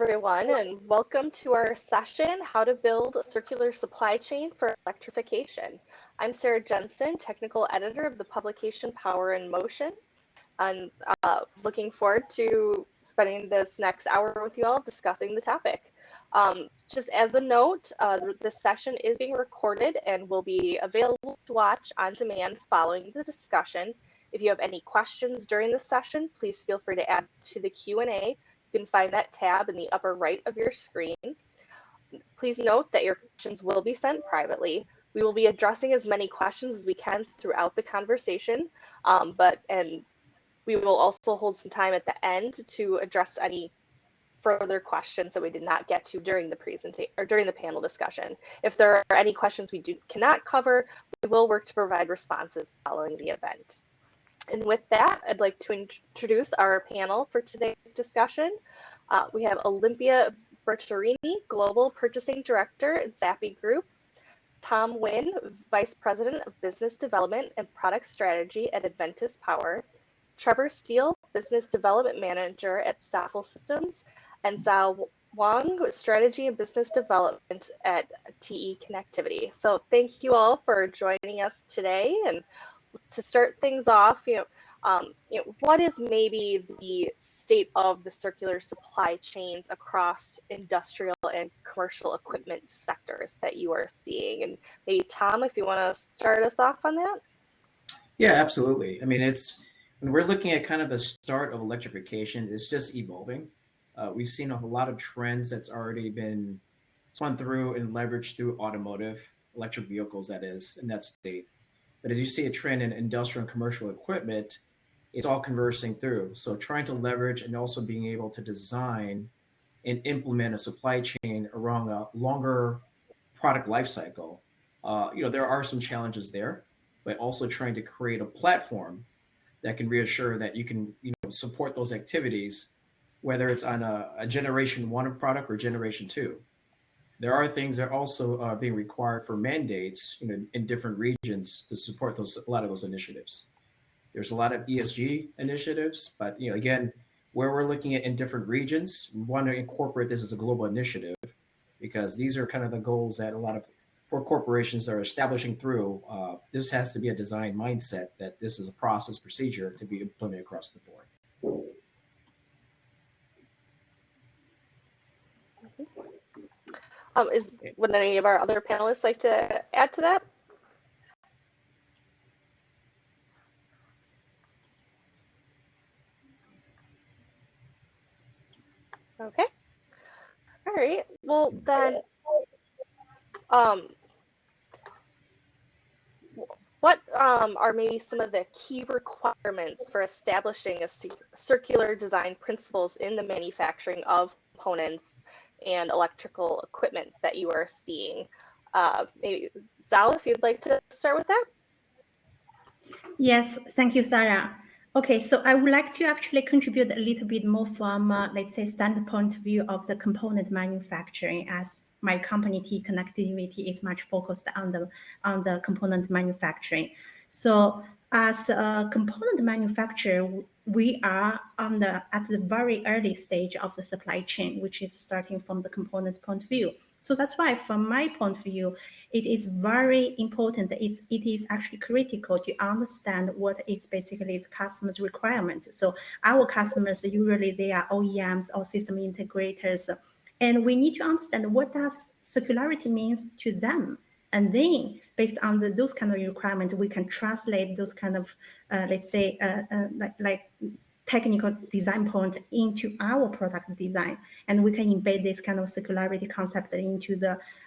everyone, and welcome to our session, How to Build a Circular Supply Chain for Electrification. I'm Sara Jensen, Technical Editor of the publication Power in Motion. I'm looking forward to spending this next hour with you all discussing the topic. Just as a note, this session is being recorded and will be available to watch on demand following the discussion. If you have any questions during the session, please feel free to add to the Q&A. You can find that tab in the upper right of your screen. Please note that your questions will be sent privately. We will be addressing as many questions as we can throughout the conversation, and we will also hold some time at the end to address any further questions that we did not get to during the presentation or during the panel discussion. If there are any questions we cannot cover, we will work to provide responses following the event. And with that, I'd like to introduce our panel for today's discussion. We have Olympia Bertarini, Global Purchasing Director at ZAPI Group, Tom Wynn, Vice President of Business Development and Product Strategy at Inventus Power, Trevor Steele, Business Development Manager at Stafl Systems, and Zhao Wang, Strategy and Business Development at TE Connectivity. So thank you all for joining us today. And to start things off, what is maybe the state of the circular supply chains across industrial and commercial equipment sectors that you are seeing? And maybe Tom, if you want to start us off on that. Yeah, absolutely. I mean, when we're looking at kind of the start of electrification, it's just evolving. We've seen a lot of trends that's already been spun through and leveraged through automotive, electric vehicles, that is, in that state. But as you see a trend in industrial and commercial equipment, it's all conversing through. So trying to leverage and also being able to design and implement a supply chain around a longer product life cycle. There are some challenges there, but also trying to create a platform that can reassure that you can support those activities, whether it's on a generation 1 of product or generation 2. There are things that also are being required for mandates, in different regions to support a lot of those initiatives. There's a lot of ESG initiatives, but again, where we're looking at in different regions, we want to incorporate this as a global initiative because these are kind of the goals that for corporations that are establishing through. This has to be a design mindset that this is a process procedure to be implemented across the board. Would any of our other panelists like to add to that? Okay. All right. Well, then, what are maybe some of the key requirements for establishing a circular design principles in the manufacturing of components and electrical equipment that you are seeing? Maybe Zhao, if you'd like to start with that. Yes, thank you, Sarah. Okay, so I would like to actually contribute a little bit more from, let's say, standpoint of view of the component manufacturing, as my company TE Connectivity is much focused on the component manufacturing. So as a component manufacturer, we are at the very early stage of the supply chain, which is starting from the components point of view. So that's why, from my point of view, it is very important. It is actually critical to understand what is basically its customer's requirement. So our customers, usually they are OEMs or system integrators, and we need to understand what does circularity means to them. And then, based on those kind of requirements, we can translate those kind of, let's say, like technical design point into our product design, and we can embed this kind of circularity concept into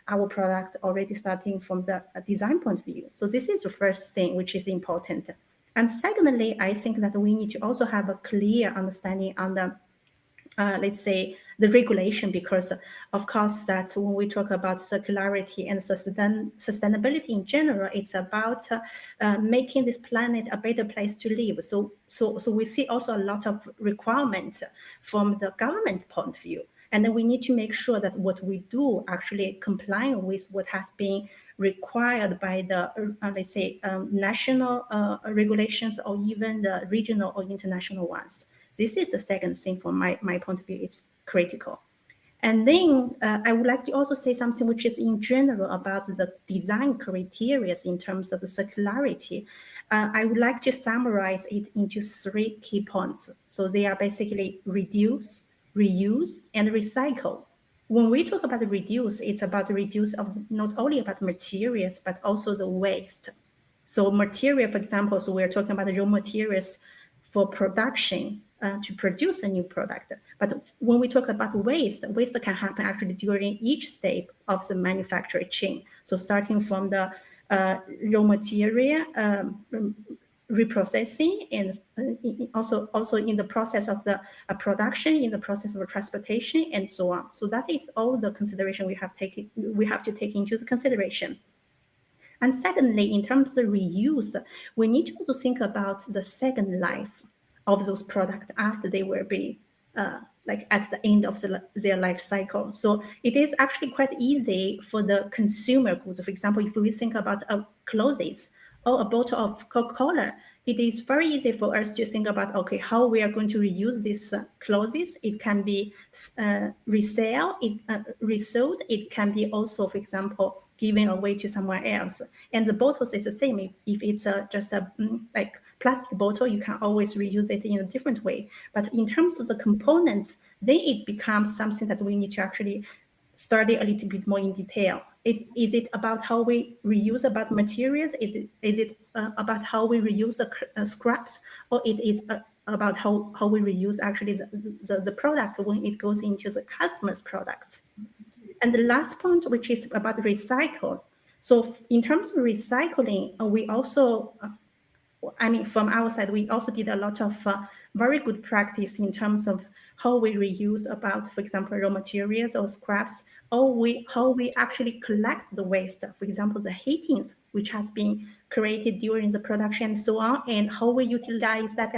our product already starting from the design point of view. So this is the first thing which is important. And secondly, I think that we need to also have a clear understanding on the let's say, the regulation, because of course that when we talk about circularity and sustainability in general, it's about making this planet a better place to live. So we see also a lot of requirement from the government point of view. And then we need to make sure that what we do actually complying with what has been required by the, let's say, national regulations or even the regional or international ones. This is the second thing from my point of view, it's critical. And then I would like to also say something which is in general about the design criteria in terms of the circularity. I would like to summarize it into 3 key points. So they are basically reduce, reuse, and recycle. When we talk about reduce, it's about the reduce of not only about materials, but also the waste. So material, for example, so we're talking about the raw materials for production to produce a new product. But when we talk about waste, waste can happen actually during each step of the manufacturing chain. So starting from the raw material reprocessing, and also in the process of the production, in the process of transportation, and so on. So that is all the consideration we have to take into the consideration. And secondly, in terms of reuse, we need to also think about the second life of those products after they will be like at the end of their life cycle. So it is actually quite easy for the consumer goods. For example, if we think about clothes or a bottle of Coca-Cola, it is very easy for us to think about, okay, how we are going to reuse these clothes. It can be resold. It can be also, for example, given away to someone else. And the bottles is the same. If it's just a like plastic bottle, you can always reuse it in a different way. But in terms of the components, then it becomes something that we need to actually study a little bit more in detail. Is it about how we reuse about materials? Is it about how we reuse the scraps, or it is about how we reuse actually the product when it goes into the customer's products? And the last point, which is about recycle. So in terms of recycling, we also, I mean, from our side, we also did a lot of very good practice in terms of how we reuse about, for example, raw materials or scraps, or how we actually collect the waste, for example, the heatings, which has been created during the production and so on, and how we utilize that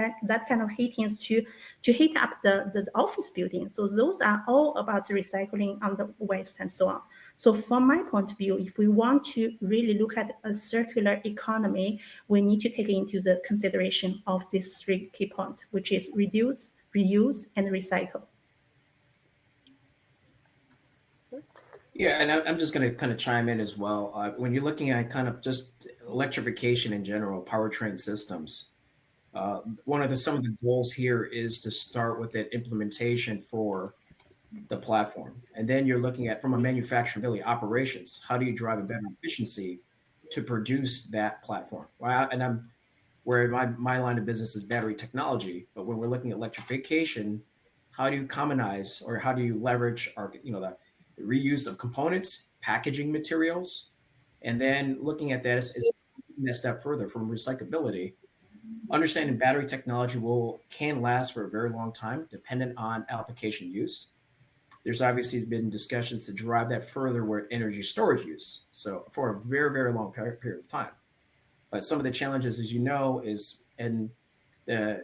kind of heatings to heat up the office building. So those are all about recycling on the waste and so on. So from my point of view, if we want to really look at a circular economy, we need to take into the consideration of these 3 key points, which is reduce, reuse, and recycle. Yeah, and I'm just going to kind of chime in as well. When you're looking at kind of just electrification in general, powertrain systems, one of some of the goals here is to start with that implementation for the platform. And then you're looking at, from a manufacturability operations, how do you drive a better efficiency to produce that platform? Well, and where my line of business is battery technology, but when we're looking at electrification, how do you commonize, or how do you leverage our, the reuse of components, packaging materials, and then looking at that as a step further from recyclability. Understanding battery technology can last for a very long time, dependent on application use. There's obviously been discussions to drive that further with energy storage use, so for a very, very long period of time. But some of the challenges, as you know, is in the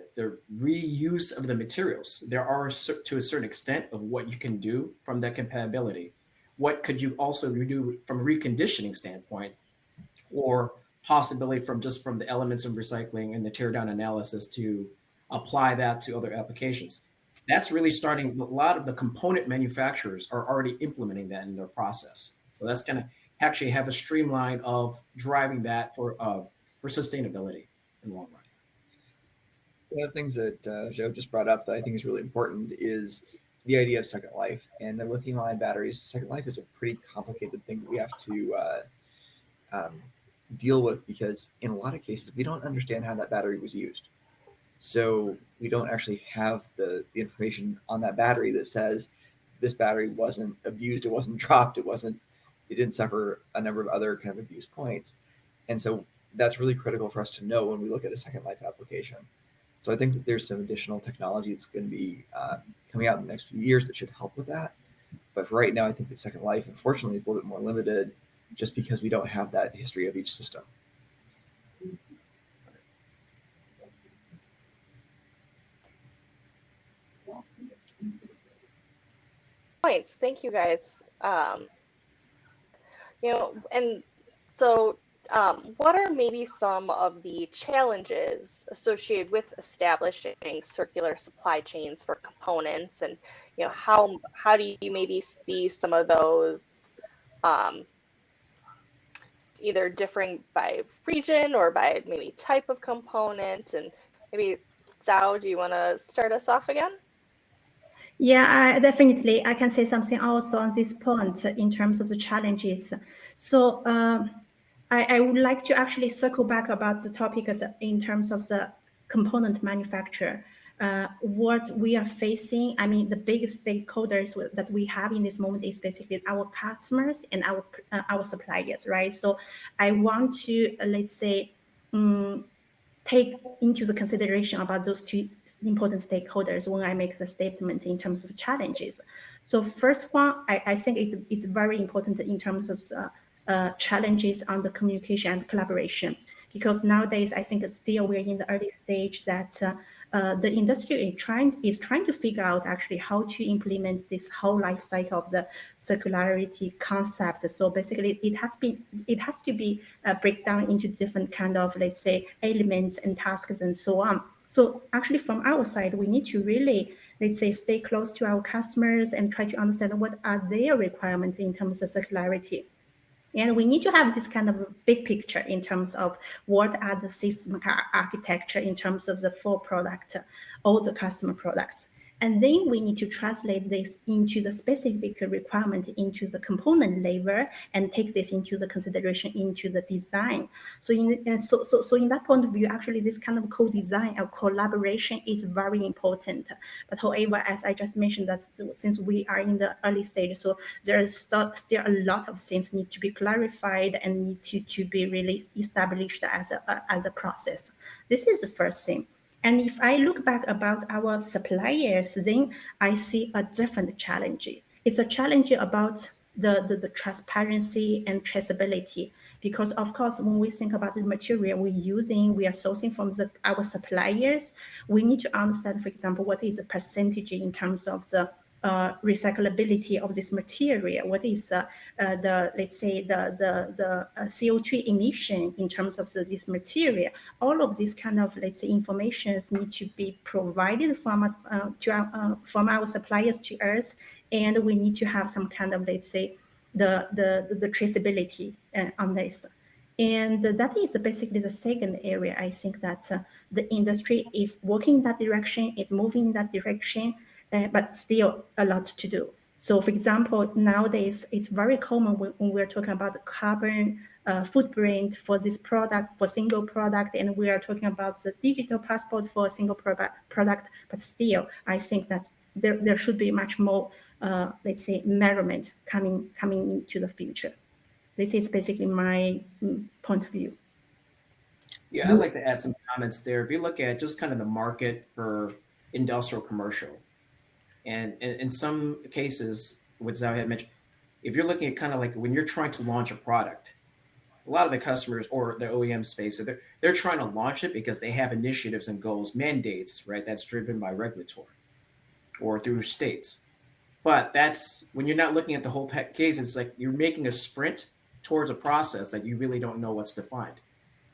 reuse of the materials. There are, to a certain extent, of what you can do from that compatibility. What could you also do from a reconditioning standpoint, or possibility from the elements of recycling and the teardown analysis to apply that to other applications? That's really starting. A lot of the component manufacturers are already implementing that in their process. So that's going to actually have a streamline of driving that for sustainability in the long run. One of the things that Joe just brought up that I think is really important is the idea of second life. And the lithium-ion batteries, second life is a pretty complicated thing that we have to deal with, because in a lot of cases, we don't understand how that battery was used. So we don't actually have the information on that battery that says this battery wasn't abused, it wasn't dropped, it didn't suffer a number of other kind of abuse points. And so that's really critical for us to know when we look at a second life application. So I think that there's some additional technology that's going to be coming out in the next few years that should help with that. But for right now, I think the second life, unfortunately, is a little bit more limited just because we don't have that history of each system. Points. Thank you, guys. And so what are maybe some of the challenges associated with establishing circular supply chains for components, and how do you maybe see some of those either differing by region or by maybe type of component? And maybe Zhao, do you want to start us off again? Yeah, definitely. I can say something also on this point in terms of the challenges. So I would like to actually circle back about the topic in terms of the component manufacturer. What we are facing, I mean, the biggest stakeholders that we have in this moment is basically our customers and our suppliers, right? So I want to, let's say, take into the consideration about those two important stakeholders when I make the statement in terms of challenges. So first one, I think it's very important in terms of the challenges on the communication and collaboration, because nowadays I think still we're in the early stage that the industry is trying to figure out actually how to implement this whole life cycle of the circularity concept. So basically, it has to be break down into different kind of, let's say, elements and tasks and so on. So actually, from our side, we need to really, let's say, stay close to our customers and try to understand what are their requirements in terms of circularity. And we need to have this kind of big picture in terms of what are the system architecture in terms of the full product, all the customer products. And then we need to translate this into the specific requirement into the component level and take this into the consideration into the design. So in that point of view, actually this kind of co-design or collaboration is very important. But however, as I just mentioned, that since we are in the early stage, so there is still a lot of things need to be clarified and need to be really established as a process. This is the first thing. And if I look back about our suppliers, then I see a different challenge. It's a challenge about the transparency and traceability, because of course, when we think about the material we are sourcing from our suppliers, we need to understand, for example, what is the percentage in terms of the recyclability of this material, what is let's say the CO2 emission in terms of this material. All of these kind of, let's say, informations need to be provided from us from our suppliers to us, and we need to have some kind of, let's say, the traceability on this. And that is basically the second area. I think that the industry is working in that direction, it's moving in that direction, but still a lot to do. So for example, nowadays, it's very common when we're talking about the carbon footprint for this product, for single product, and we are talking about the digital passport for a single product, but still, I think that there should be much more, let's say, measurement coming into the future. This is basically my point of view. Yeah, I'd like to add some comments there. If you look at just kind of the market for industrial commercial, and in some cases, what Zhao had mentioned, if you're looking at kind of like when you're trying to launch a product, a lot of the customers or the OEM space, so they're trying to launch it because they have initiatives and goals, mandates, right? That's driven by regulatory or through states. But that's when you're not looking at the whole case, it's like you're making a sprint towards a process that you really don't know what's defined.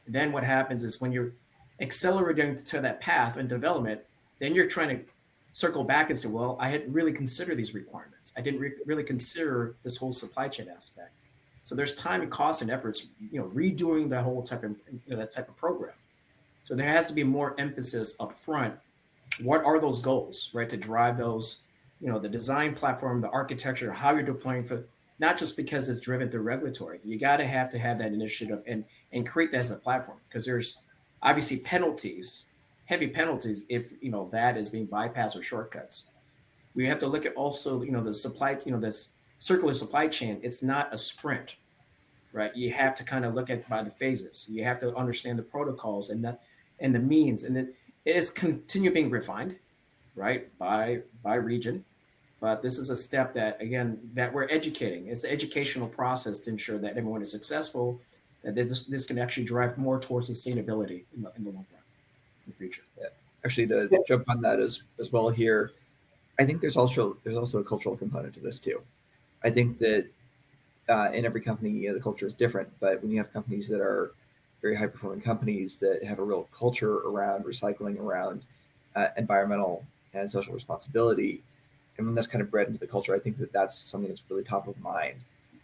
Then what happens is when you're accelerating to that path and development, then you're trying to circle back and say, well, I hadn't really considered these requirements. I didn't really consider this whole supply chain aspect. So there's time and cost and efforts, redoing that whole type of that type of program. So there has to be more emphasis up front. What are those goals, right? To drive those, the design platform, the architecture, how you're deploying for, not just because it's driven through regulatory. You got to have that initiative and create that as a platform, because there's obviously heavy penalties if that is being bypassed or shortcuts. We have to look at also the supply, this circular supply chain. It's not a sprint, right? You have to kind of look at by the phases. You have to understand the protocols and the means, and it is continue being refined, right, by region. But this is a step that, again, that we're educating. It's an educational process to ensure that everyone is successful, that this can actually drive more towards sustainability in the long run, in the future. Yeah. Actually, to jump on that as well here, I think there's also a cultural component to this too. I think that in every company, the culture is different. But when you have companies that are very high performing companies that have a real culture around recycling, around environmental and social responsibility, and when that's kind of bred into the culture, I think that that's something that's really top of mind.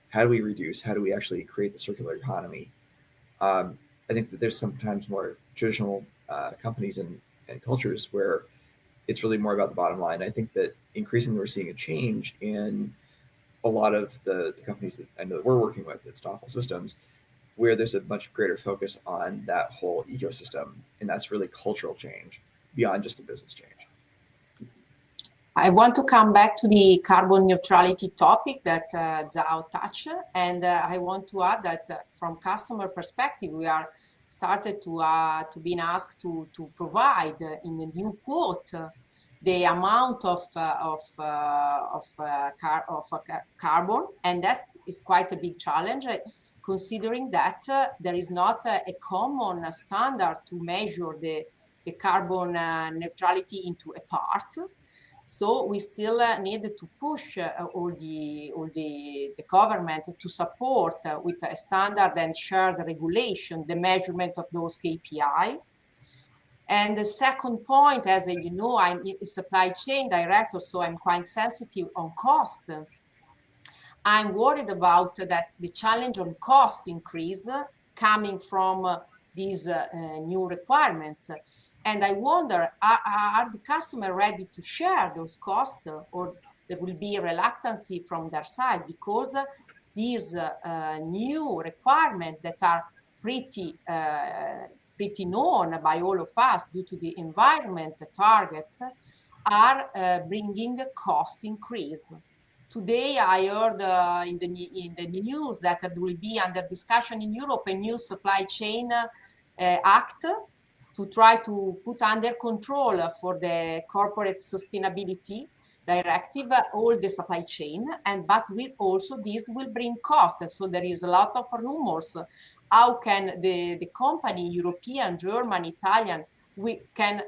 How do we reduce? How do we actually create the circular economy? I think that there's sometimes more traditional companies and cultures where it's really more about the bottom line. I think that increasingly we're seeing a change in a lot of the companies that I know that we're working with at Stafl Systems, where there's a much greater focus on that whole ecosystem. And that's really cultural change beyond just a business change. I want to come back to the carbon neutrality topic that Zhao touched, and I want to add that from customer perspective, we are started to being asked to provide in the new quote the amount of carbon, and that is quite a big challenge, considering that there is not a common standard to measure the carbon neutrality into a part. So we still need to push all the government to support with a standard and shared regulation the measurement of those KPI. And the second point, as you know, I'm a supply chain director, so I'm quite sensitive on cost. I'm worried about that the challenge on cost increase coming from these new requirements. And I wonder, are the customer ready to share those costs, or there will be a reluctancy from their side, because these new requirements that are pretty known by all of us due to the environment targets are bringing cost increase. Today, I heard in the news that there will be under discussion in Europe a new supply chain act to try to put under control for the corporate sustainability directive all the supply chain, but also this will bring costs. So there is a lot of rumors. How can the company, European, German, Italian, we can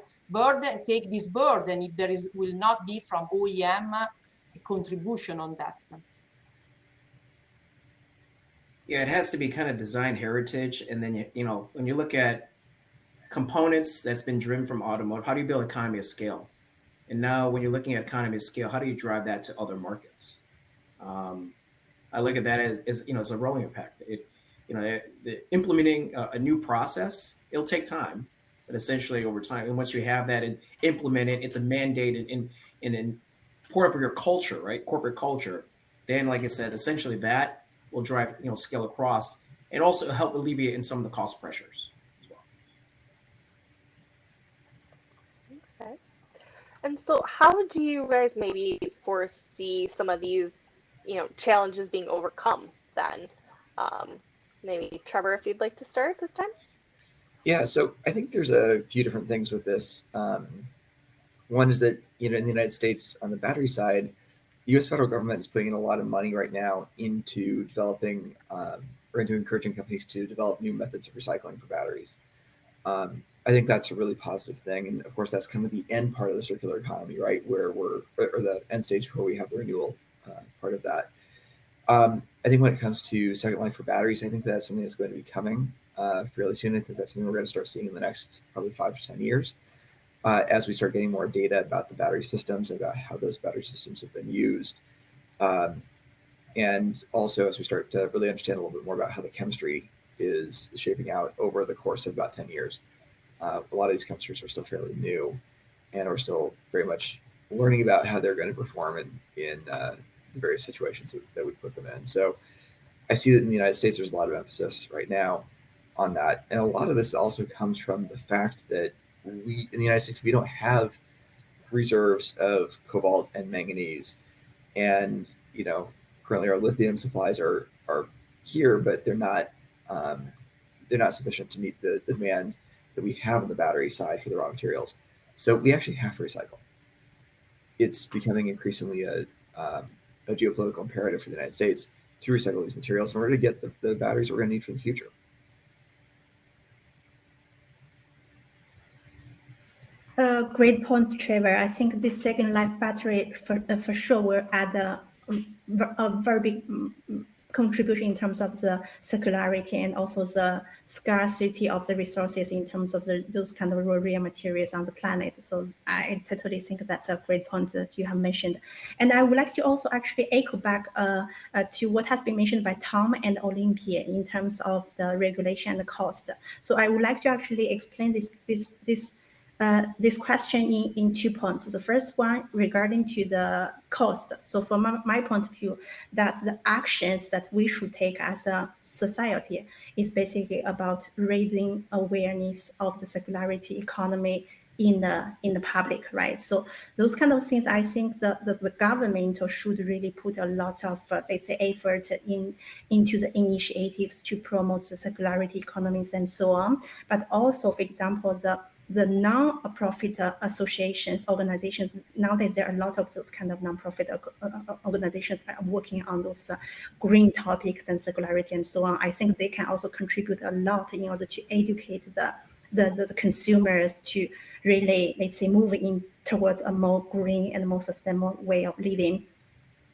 take this burden if there will not be from OEM a contribution on that? Yeah, it has to be kind of design heritage, and then you know when you look at components that's been driven from automotive, how do you build economy of scale? And now when you're looking at economy of scale, how do you drive that to other markets? I look at that as you know, as a rolling effect. Implementing a new process, it'll take time, but essentially over time, and once you have that and implement it, it's a mandate in part of your culture, right? Corporate culture. Then, like I said, essentially that will drive scale across, and also help alleviate in some of the cost pressures. And so how do you guys maybe foresee some of these, challenges being overcome then? Maybe Trevor, if you'd like to start this time. Yeah, so I think there's a few different things with this. One is that, in the United States on the battery side, the U.S. federal government is putting in a lot of money right now into developing or into encouraging companies to develop new methods of recycling for batteries. I think that's a really positive thing. And of course, that's kind of the end part of the circular economy, right? Or the end stage where we have the renewal part of that. I think when it comes to Second Life for batteries, I think that's something that's going to be coming fairly soon. I think that's something we're going to start seeing in the next probably 5 to 10 years as we start getting more data about the battery systems, about how those battery systems have been used. And also as we start to really understand a little bit more about how the chemistry is shaping out over the course of about 10 years. A lot of these chemistries are still fairly new, and we're still very much learning about how they're going to perform in the various situations that we put them in. So I see that in the United States, there's a lot of emphasis right now on that. And a lot of this also comes from the fact that in the United States, we don't have reserves of cobalt and manganese. And, currently our lithium supplies are here, but they're not sufficient to meet the demand that we have on the battery side for the raw materials. So we actually have to recycle. It's becoming increasingly a geopolitical imperative for the United States to recycle these materials in order to get the batteries we're going to need for the future. Great points, Trevor. I think this Second Life battery for sure will add a very big contribution in terms of the circularity and also the scarcity of the resources in terms of those kind of raw materials on the planet. So I totally think that's a great point that you have mentioned. And I would like to also actually echo back to what has been mentioned by Tom and Olympia in terms of the regulation and the cost. So I would like to actually explain this question in 2 points. The first one regarding to the cost. So from my point of view, that the actions that we should take as a society is basically about raising awareness of the circularity economy in the public, right? So those kind of things, I think the government should really put a lot of let's say effort into the initiatives to promote the circularity economies and so on. But also, for example, the non-profit associations, organizations, nowadays there are a lot of those kind of non-profit organizations that are working on those green topics and circularity and so on. I think they can also contribute a lot in order to educate the consumers to really, let's say, move in towards a more green and more sustainable way of living.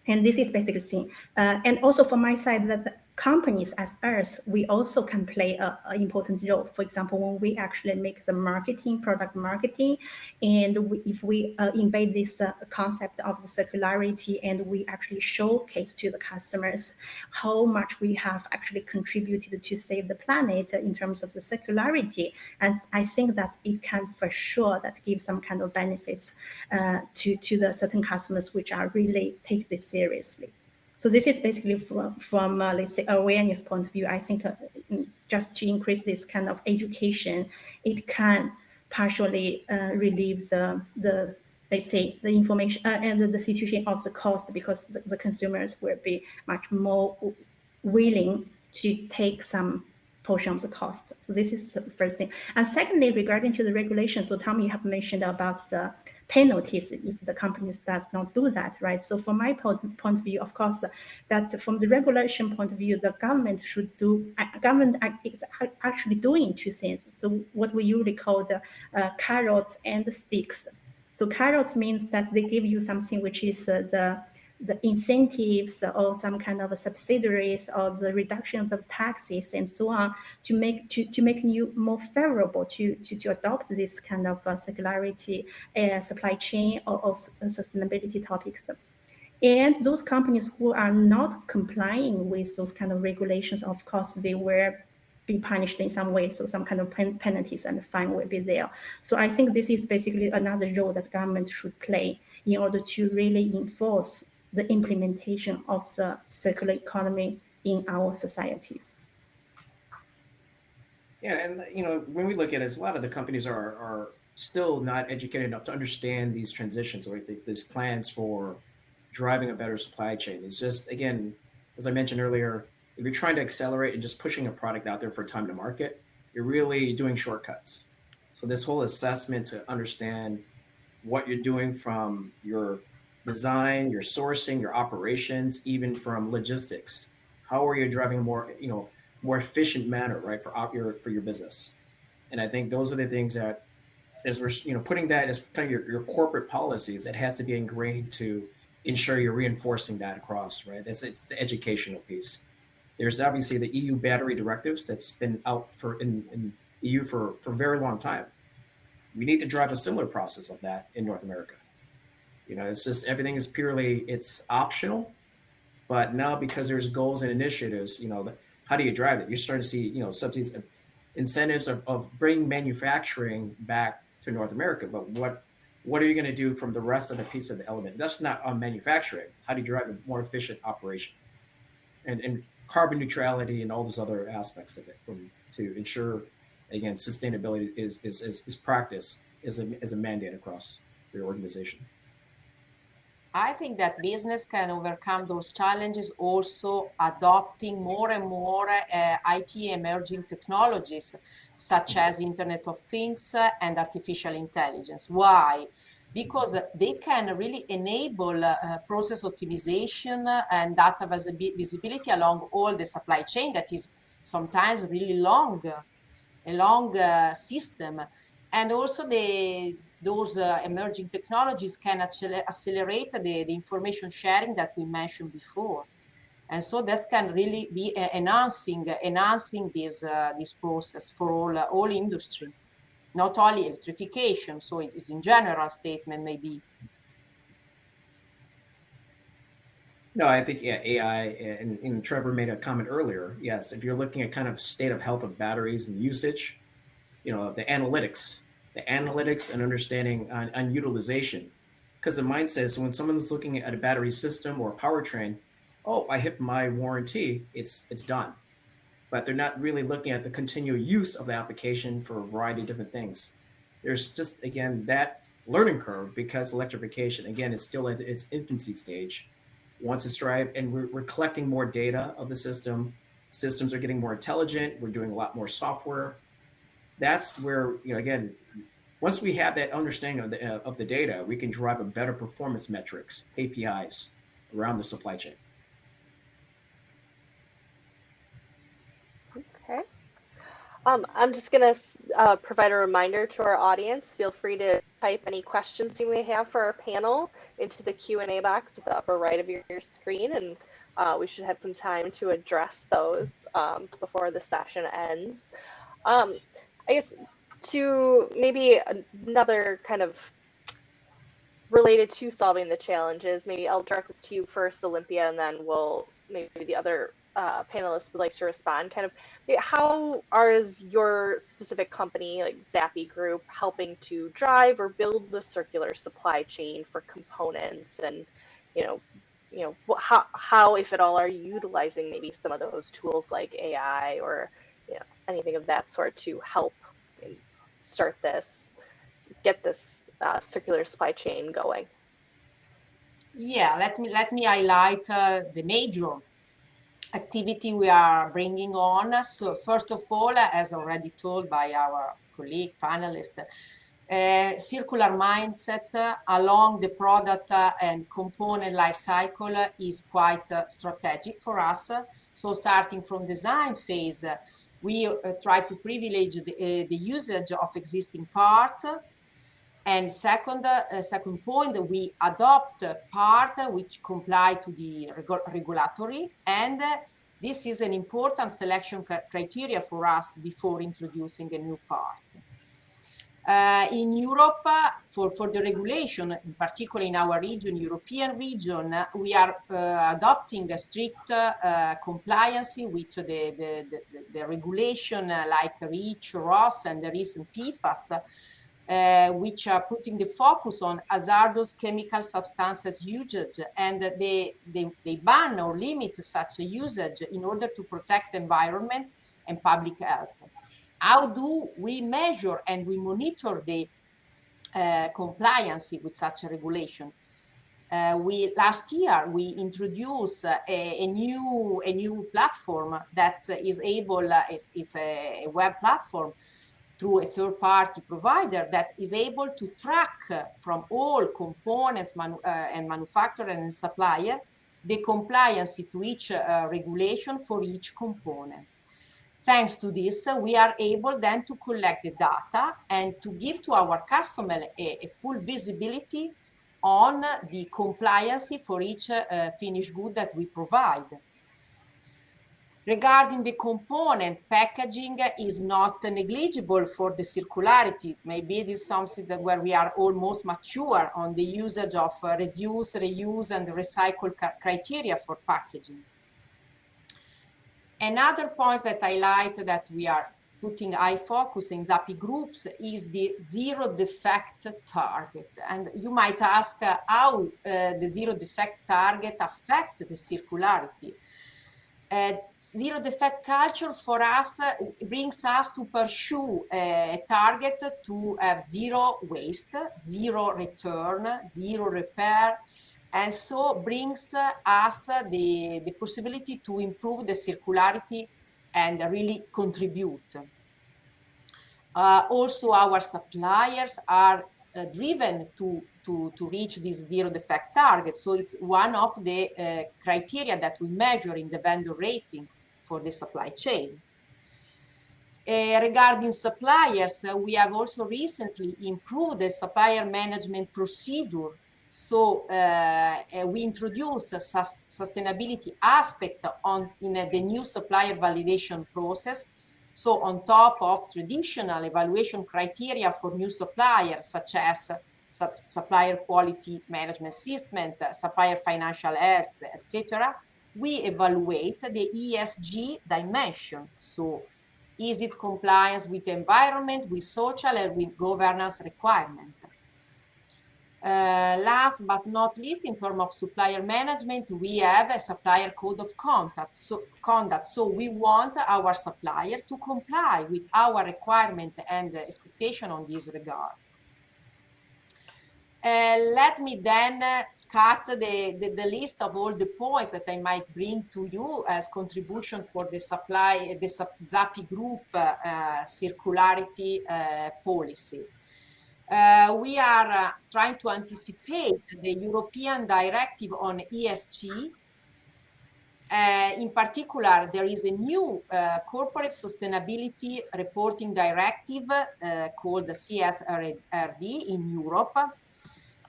And this is basically the thing. And also from my side, that the companies as us, we also can play an important role. For example, when we actually make the marketing, product marketing, and if we embed this concept of the circularity and we actually showcase to the customers how much we have actually contributed to save the planet in terms of the circularity. And I think that it can for sure that give some kind of benefits to the certain customers which are really take this seriously. So this is basically from let's say awareness point of view. I think just to increase this kind of education, it can partially relieve the let's say the information and the situation of the cost, because the consumers will be much more willing to take some portion of the cost. So this is the first thing. And secondly, regarding to the regulation, so Tom, you have mentioned about the penalties if the companies does not do that, right? So from my point of view, of course, that from the regulation point of view, the government should do, government is actually doing two things. So what we usually call the carrots and the sticks. So carrots means that they give you something which is the incentives or some kind of subsidies or the reductions of taxes and so on to make you more favorable to adopt this kind of circularity supply chain or sustainability topics. And those companies who are not complying with those kind of regulations, of course, they will be punished in some way. So some kind of penalties and fine will be there. So I think this is basically another role that government should play in order to really enforce the implementation of the circular economy in our societies. Yeah, and when we look at it, a lot of the companies are still not educated enough to understand these transitions, or these plans for driving a better supply chain. It's just, again, as I mentioned earlier, if you're trying to accelerate and just pushing a product out there for time to market, you're really doing shortcuts. So this whole assessment to understand what you're doing from your design, your sourcing, your operations, even from logistics. How are you driving more efficient manner, right, for your business? And I think those are the things that, as we're putting that as kind of your corporate policies, it has to be ingrained to ensure you're reinforcing that across, right? It's the educational piece. There's obviously the EU battery directives that's been out in EU for a very long time. We need to drive a similar process of that in North America. It's just everything is it's optional, but now because there's goals and initiatives, how do you drive it? You're starting to see, subsidies, incentives of bringing manufacturing back to North America. But what are you going to do from the rest of the piece of the element? That's not on manufacturing. How do you drive a more efficient operation? And carbon neutrality and all those other aspects of it to ensure, again, sustainability is practice, is a mandate across your organization. I think that business can overcome those challenges also adopting more and more IT emerging technologies, such as Internet of Things and artificial intelligence. Why? Because they can really enable process optimization and data visibility along all the supply chain that is sometimes really a long system. And also those emerging technologies can accelerate the information sharing that we mentioned before. And so that can really be enhancing this process for all industry, not only electrification. So it is in general statement maybe. No, I think, yeah, AI, and Trevor made a comment earlier. Yes, if you're looking at kind of state of health of batteries and usage, the analytics and understanding on utilization. Because the mindset is when someone's looking at a battery system or a powertrain, oh, I hit my warranty, it's done. But they're not really looking at the continual use of the application for a variety of different things. There's just, again, that learning curve because electrification, again, is still at its infancy stage. Once it's drive, and we're collecting more data of the system. Systems are getting more intelligent. We're doing a lot more software. That's where, again, once we have that understanding of the data, we can drive a better performance metrics, KPIs, around the supply chain. Okay. I'm just going to provide a reminder to our audience. Feel free to type any questions you may have for our panel into the Q&A box at the upper right of your screen, and we should have some time to address those before the session ends. I guess to maybe another kind of related to solving the challenges, maybe I'll direct this to you first, Olympia, and then maybe the other panelists would like to respond. Kind of, how is your specific company, like ZAPI Group, helping to drive or build the circular supply chain for components, and how, if at all, are you utilizing maybe some of those tools like AI or anything of that sort to help get this circular supply chain going? Yeah, let me highlight the major activity we are bringing on. So first of all, as already told by our colleague panelist, circular mindset along the product and component life cycle is quite strategic for us. So starting from design phase, we try to privilege the usage of existing parts. And second point, we adopt part which comply to the regulatory, and this is an important selection criteria for us before introducing a new part. In Europe, for the regulation, in particular in our region, European region, we are adopting a strict compliance with the regulation like REACH, ROS, and the recent PFAS, which are putting the focus on hazardous chemical substances usage, and they ban or limit such a usage in order to protect the environment and public health. How do we measure and we monitor the compliance with such a regulation? Last year we introduced a new platform that is able, it's a web platform through a third-party provider that is able to track from all components and manufacturer and supplier the compliance to each regulation for each component. Thanks to this, we are able then to collect the data and to give to our customer a full visibility on the compliance for each finished good that we provide. Regarding the component, packaging is not negligible for the circularity. Maybe it is something where we are almost mature on the usage of reduce, reuse, and recycle criteria for packaging. Another point that I highlight that we are putting high focus in ZAPI groups is the zero defect target. And you might ask how the zero defect target affects the circularity. Zero defect culture for us brings us to pursue a target to have zero waste, zero return, zero repair, and so brings us the possibility to improve the circularity and really contribute. Also, our suppliers are driven to reach this zero defect target. So it's one of the criteria that we measure in the vendor rating for the supply chain. Regarding suppliers, we have also recently improved the supplier management procedure So we introduce a sustainability aspect in the new supplier validation process. So on top of traditional evaluation criteria for new suppliers, such as supplier quality management system, supplier financial health, etc., we evaluate the ESG dimension. So is it compliance with environment, with social, and with governance requirement? Last but not least, in terms of supplier management, we have a supplier code of conduct. So we want our supplier to comply with our requirement and expectation on this regard. Let me then cut the list of all the points that I might bring to you as contribution for the ZAPI group circularity policy. We are trying to anticipate the European directive on ESG. In particular, there is a new corporate sustainability reporting directive called the CSRD in Europe.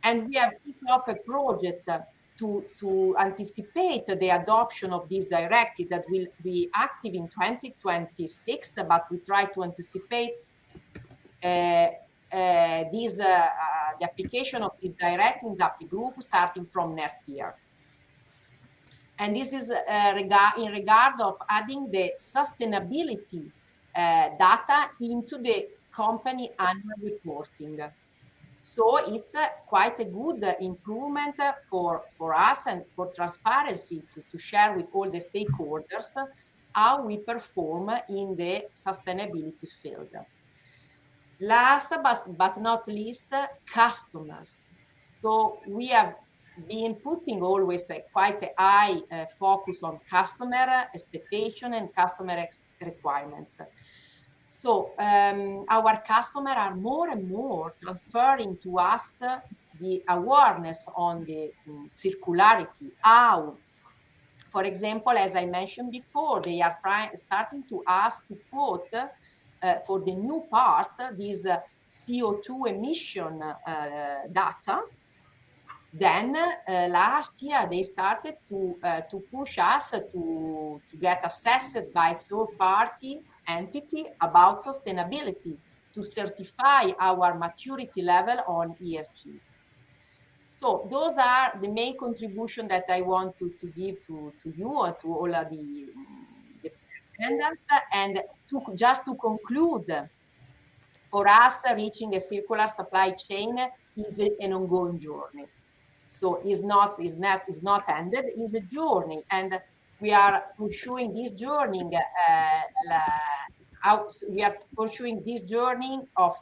And we have kicked off a project to anticipate the adoption of this directive that will be active in 2026, but we try to anticipate the application of this directive in ZAPI group starting from next year. And this is in regard of adding the sustainability data into the company annual reporting. So it's quite a good improvement for us and for transparency to share with all the stakeholders how we perform in the sustainability field. Last but not least, customers. So we have been putting always quite a high focus on customer expectation and customer requirements. So our customers are more and more transferring to us the awareness on the circularity. How, for example, as I mentioned before, they are starting to ask to quote for the new parts this CO2 emission data. Then last year they started to push us to get assessed by third-party entity about sustainability to certify our maturity level on ESG. So those are the main contribution that I want to give to you and to all of the attendants. And just to conclude, for us, reaching a circular supply chain is an ongoing journey. So it's not ended, it's a journey. And we are pursuing this journey of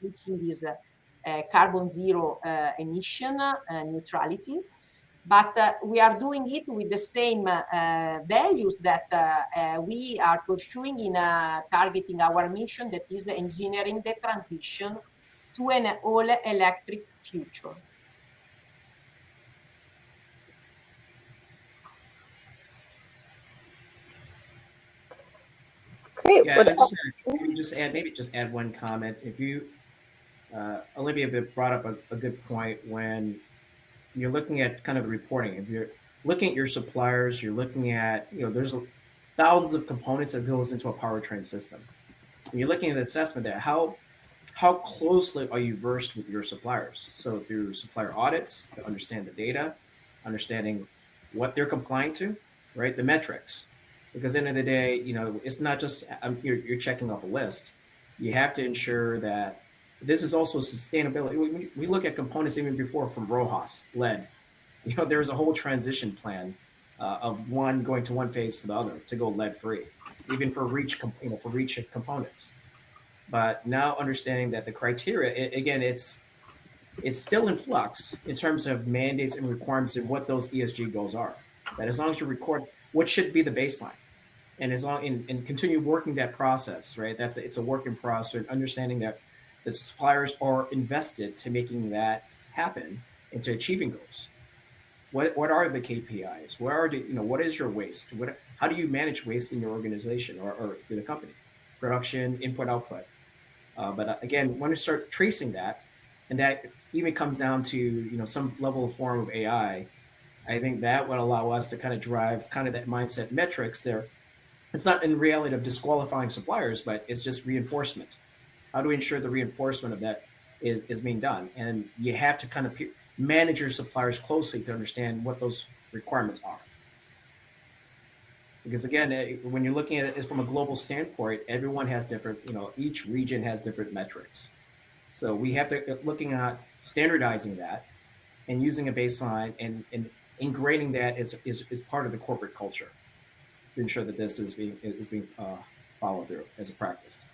reaching this carbon zero emission neutrality. But we are doing it with the same values that we are pursuing in targeting our mission, that is engineering the transition to an all-electric future. Great. Yeah, maybe just add one comment. If you, Olivia brought up a good point when you're looking at kind of the reporting. If you're looking at your suppliers, you're looking at, there's thousands of components that goes into a powertrain system. When you're looking at the assessment there, how closely are you versed with your suppliers? So through supplier audits to understand the data, understanding what they're complying to, right? The metrics. Because at the end of the day, it's not just you're checking off a list. You have to ensure that this is also sustainability. We look at components even before from RoHS, lead. There's a whole transition plan of one going to one phase to the other to go lead free, even for REACH components. But now understanding that the criteria, again, it's still in flux in terms of mandates and requirements and what those ESG goals are. That as long as you record what should be the baseline, and as long and continue working that process, right? It's a work in process, understanding that the suppliers are invested to making that happen and to achieving goals. What are the KPIs? What is your waste? How do you manage waste in your organization or in the company? Production, input, output. But again, when you start tracing that, and that even comes down to some level of form of AI. I think that would allow us to kind of drive kind of that mindset metrics there. It's not in reality of disqualifying suppliers, but it's just reinforcement. How do we ensure the reinforcement of that is being done? And you have to kind of manage your suppliers closely to understand what those requirements are. Because again, when you're looking at it from a global standpoint, everyone has different, each region has different metrics. So we have to looking at standardizing that and using a baseline and ingraining that is part of the corporate culture to ensure that this is being followed through as a practice.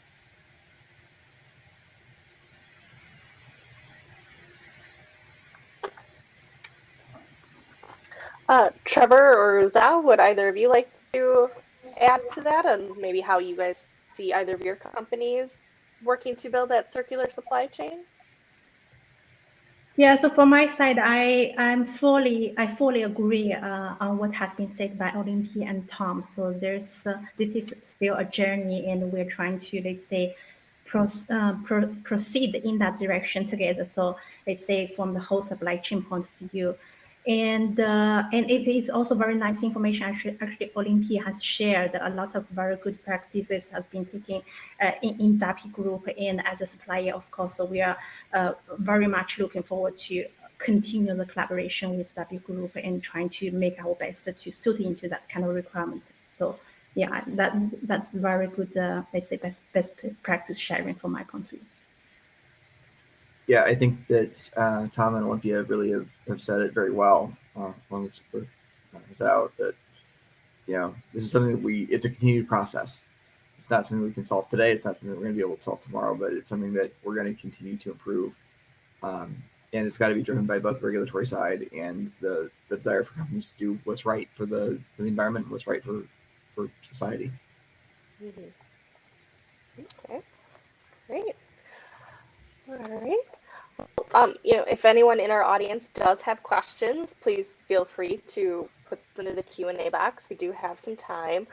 Trevor or Zhao, would either of you like to add to that, and maybe how you guys see either of your companies working to build that circular supply chain? Yeah, so from my side, I fully agree on what has been said by Olympia and Tom. So this is still a journey, and we're trying to, let's say, proceed in that direction together. So let's say from the whole supply chain point of view. And it is also very nice information. Actually, Olympia has shared a lot of very good practices has been taken in ZAPI Group and as a supplier, of course. So we are very much looking forward to continue the collaboration with ZAPI Group and trying to make our best to suit into that kind of requirement. So yeah, that's very good. Let's say best practice sharing from my point of view. Yeah, I think that Tom and Olympia really have said it very well, along with Zhao, that this is something that it's a continued process. It's not something we can solve today. It's not something we're going to be able to solve tomorrow, but it's something that we're going to continue to improve. And it's got to be driven by both the regulatory side and the desire for companies to do what's right for the environment, what's right for society. Mm-hmm. Okay, great. All right. If anyone in our audience does have questions, please feel free to put them into the Q&A box. We do have some time.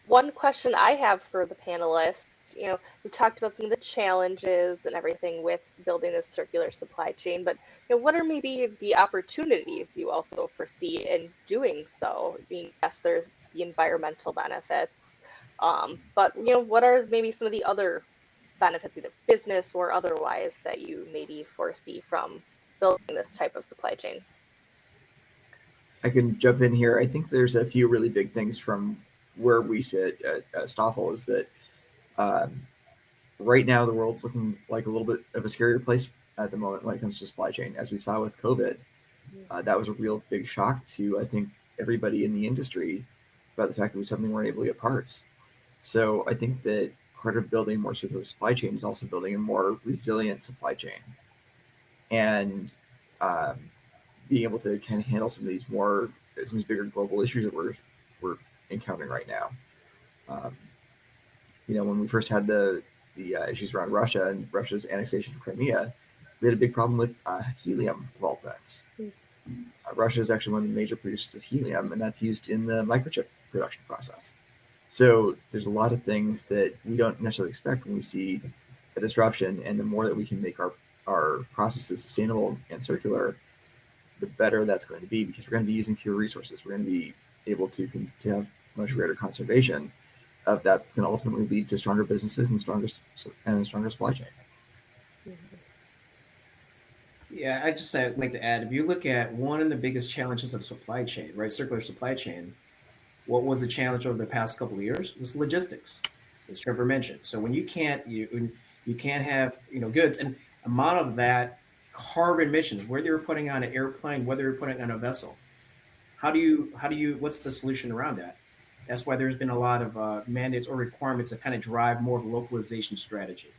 One question I have for the panelists, we talked about some of the challenges and everything with building this circular supply chain, but what are maybe the opportunities you also foresee in doing so? I mean, yes, there's the environmental benefits, but what are maybe some of the other benefits, either business or otherwise, that you maybe foresee from building this type of supply chain? I can jump in here. I think there's a few really big things from where we sit at Stafl is that right now the world's looking like a little bit of a scarier place at the moment when it comes to supply chain. As we saw with COVID, that was a real big shock to, I think, everybody in the industry about the fact that we suddenly weren't able to get parts. So I think that part of building more circular supply chain is also building a more resilient supply chain and being able to kind of handle some of these bigger global issues that we're encountering right now. When we first had the issues around Russia and Russia's annexation of Crimea, we had a big problem with helium of all things. Russia is actually one of the major producers of helium, and that's used in the microchip production process. So there's a lot of things that we don't necessarily expect when we see a disruption, and the more that we can make our processes sustainable and circular, the better that's going to be, because we're going to be using fewer resources. We're going to be able to have much greater conservation of that. It's going to ultimately lead to stronger businesses and stronger supply chain. Yeah, I just like to add, if you look at one of the biggest challenges of supply chain, right, circular supply chain, what was the challenge over the past couple of years was logistics, as Trevor mentioned. So when you can't have goods, and amount of that carbon emissions, whether you're putting on an airplane, whether you're putting on a vessel, what's the solution around that? That's why there's been a lot of mandates or requirements that kind of drive more of a localization strategy.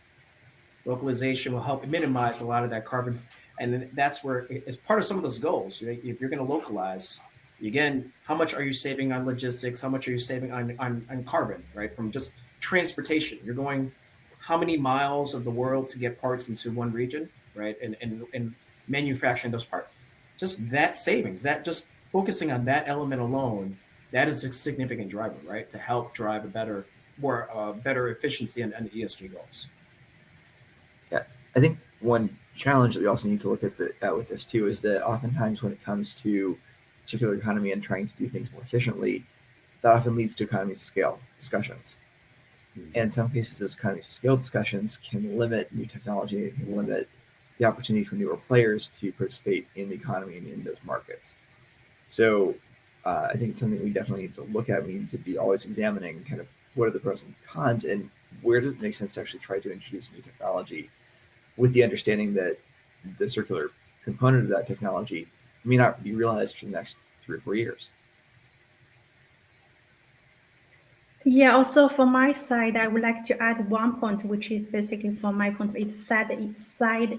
Localization will help minimize a lot of that carbon, and then that's where it's part of some of those goals. Right? If you're going to localize, again, how much are you saving on logistics? How much are you saving on carbon, right? From just transportation. You're going how many miles of the world to get parts into one region, right? And manufacturing those parts. Just that savings, that just focusing on that element alone, that is a significant driver, right? To help drive a better efficiency and ESG goals. Yeah, I think one challenge that we also need to look at with this too is that oftentimes when it comes to circular economy and trying to do things more efficiently, that often leads to economies of scale discussions. And in some cases, those economies of scale discussions can limit new technology, it can limit the opportunity for newer players to participate in the economy and in those markets. So I think it's something we definitely need to look at. We need to be always examining kind of what are the pros and cons and where does it make sense to actually try to introduce new technology with the understanding that the circular component of that technology may not be realized for the next 3 or 4 years. Yeah, also from my side, I would like to add one point, which is basically from my point of view, it's side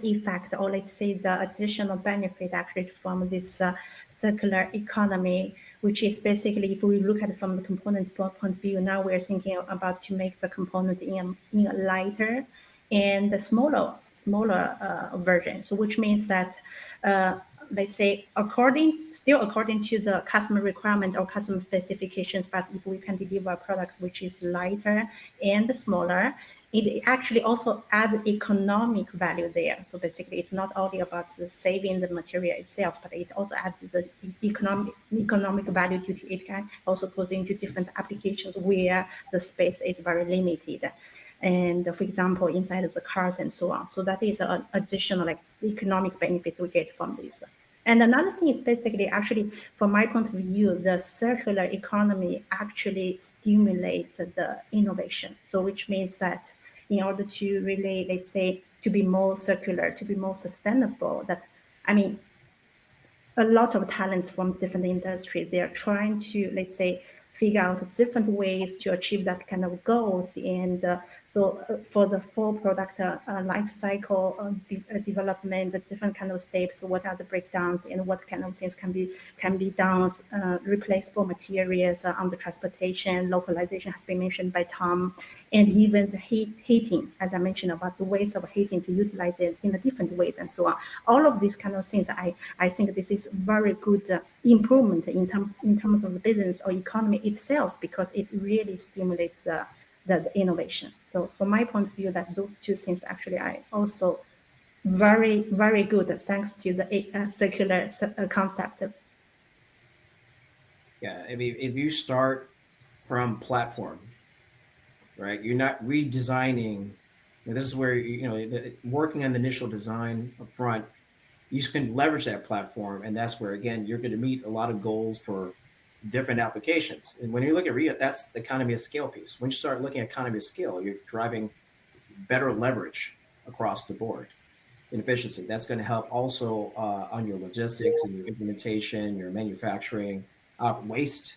effect, or let's say the additional benefit actually from this circular economy, which is basically, if we look at it from the components point of view, now we're thinking about to make the component in a lighter and the smaller version. So which means that let's say according to the customer requirement or customer specifications, but if we can deliver a product which is lighter and smaller, it actually also adds economic value there. So basically it's not only about the saving the material itself, but it also adds the economic value due to it can also goes into different applications where the space is very limited. And for example, inside of the cars and so on. So that is an additional like economic benefits we get from this. And another thing is basically actually, from my point of view, the circular economy actually stimulates the innovation. So which means that in order to really, let's say, to be more circular, to be more sustainable, that, I mean, a lot of talents from different industries, they are trying to, let's say, figure out different ways to achieve that kind of goals. And so for the full product life cycle development, the different kind of steps, what are the breakdowns and what kind of things can be done, replaceable materials on the transportation, localization has been mentioned by Tom, and even the heating, as I mentioned about the ways of heating to utilize it in a different ways and so on. All of these kind of things, I think this is very good improvement in terms of the business or economy itself, because it really stimulates the innovation. So from my point of view, that those two things actually are also very, very good thanks to the circular concept. Yeah, I mean, if you start from platform, right, you're not redesigning. This is where, working on the initial design up front, you can leverage that platform. And that's where, again, you're going to meet a lot of goals for different applications. And when you look at that's the economy of scale piece. When you start looking at economy of scale, you're driving better leverage across the board in efficiency. That's going to help also on your logistics and your implementation, your manufacturing, waste.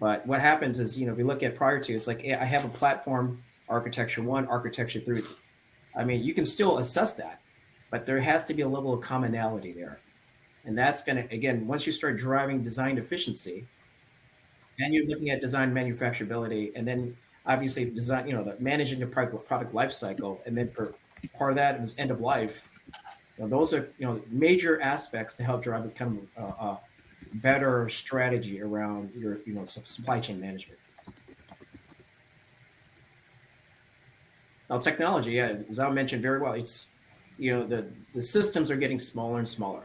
But what happens is, if you look at prior to, it's like, I have a platform, architecture 1, architecture 3. I mean, you can still assess that, but there has to be a level of commonality there. And that's going to, again, once you start driving design efficiency, and you're looking at design manufacturability, and then obviously design, managing the product life cycle, and then for part of that is end of life. Those are, major aspects to help drive a kind of better strategy around your, supply chain management. Now, technology, yeah, as I mentioned very well, it's, the systems are getting smaller and smaller.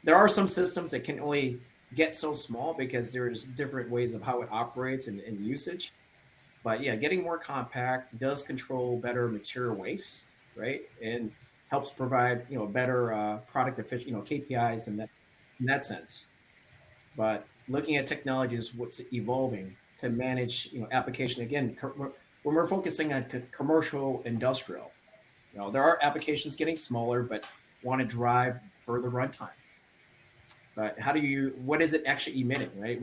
There are some systems that can only get so small because there's different ways of how it operates and usage. But yeah, getting more compact does control better material waste, right? And helps provide, better product efficient, KPIs in that sense. But looking at technology is what's evolving to manage, application. Again, when we're focusing on commercial, industrial, there are applications getting smaller, but want to drive further runtime. But what is it actually emitting, right?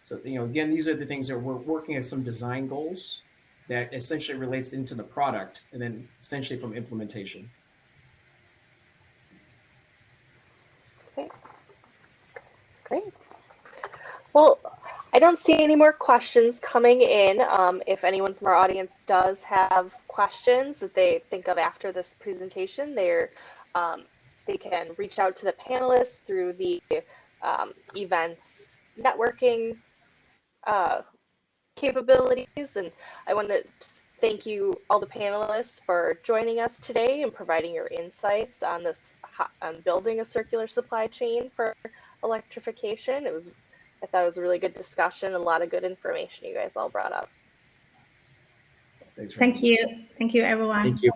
So again, these are the things that we're working at some design goals that essentially relates into the product, and then essentially from implementation. Okay. Great. Well, I don't see any more questions coming in. If anyone from our audience does have questions that they think of after this presentation, they can reach out to the panelists through the events networking capabilities. And I want to Thank you, all the panelists, for joining us today and providing your insights on this on building a circular supply chain for electrification. I thought it was a really good discussion, a lot of good information you guys all brought up. Thanks for Thank having us. you. Thank you, everyone. Thank you.